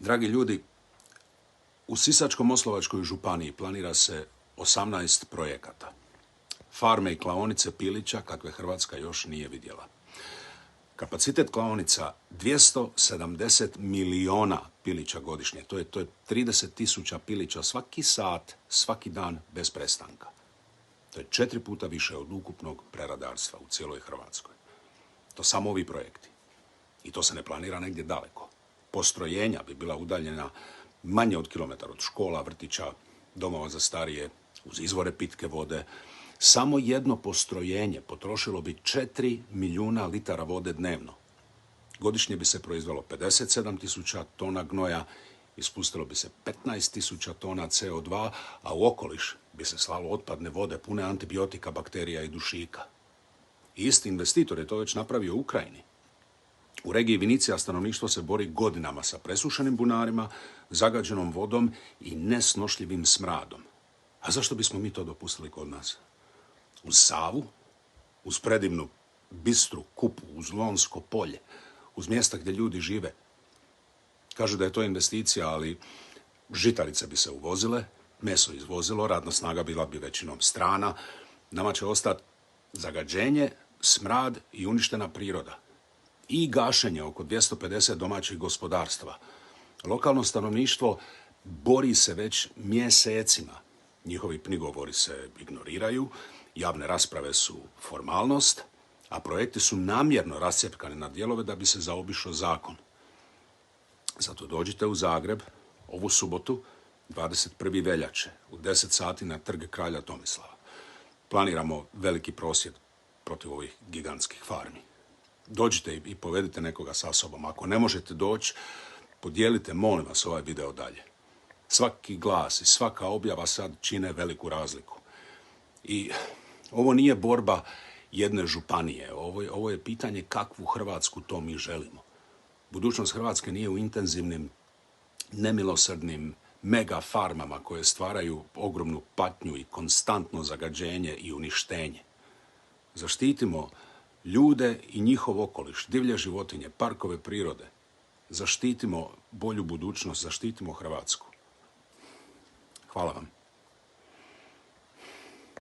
Dragi ljudi, u Sisačko-moslavačkoj županiji planira se 18 projekata. Farme i klaonice pilića kakve Hrvatska još nije vidjela. Kapacitet klaonica 270 miliona pilića godišnje. To je 30.000 pilića svaki sat, svaki dan bez prestanka. To je 4 puta više od ukupnog preradarstva u cijeloj Hrvatskoj. To samo ovi projekti. I to se ne planira negdje daleko. Postrojenja bi bila udaljena manje od kilometar od škola, vrtića, domova za starije, uz izvore pitke vode. Samo jedno postrojenje potrošilo bi 4 milijuna litara vode dnevno. Godišnje bi se proizvelo 57.000 tona gnoja, ispustilo bi se 15.000 tona CO2, a u okoliš bi se slalo otpadne vode pune antibiotika, bakterija i dušika. I isti investitor je to već napravio u Ukrajini. U regiji Vinicija stanovništvo se bori godinama sa presušenim bunarima, zagađenom vodom i nesnošljivim smradom. A zašto bismo mi to dopustili kod nas? Uz Savu, uz predivnu Bistru, Kupu, uz Lonsko polje, uz mjesta gdje ljudi žive. Kažu da je to investicija, ali žitarice bi se uvozile, meso izvozilo, radna snaga bila bi većinom strana. Nama će ostati zagađenje, smrad i uništena priroda. I gašenje oko 250 domaćih gospodarstva. Lokalno stanovništvo bori se već mjesecima. Njihovi prigovori se ignoriraju, javne rasprave su formalnost, a projekti su namjerno rascjepkani na dijelove da bi se zaobišao zakon. Zato dođite u Zagreb ovu subotu, 21. veljače, u 10 sati na Trg kralja Tomislava. Planiramo veliki prosvjed protiv ovih gigantskih farmi. Dođite i povedite nekoga sa sobom. Ako ne možete doći, podijelite, molim vas, ovaj video dalje. Svaki glas i svaka objava sad čine veliku razliku. I ovo nije borba jedne županije. Ovo je pitanje kakvu Hrvatsku to mi želimo. Budućnost Hrvatske nije u intenzivnim, nemilosrdnim mega farmama koje stvaraju ogromnu patnju i konstantno zagađenje i uništenje. Zaštitimo ljude i njihov okoliš, divlje životinje, parkove prirode. Zaštitimo bolju budućnost, zaštitimo Hrvatsku. Hvala vam.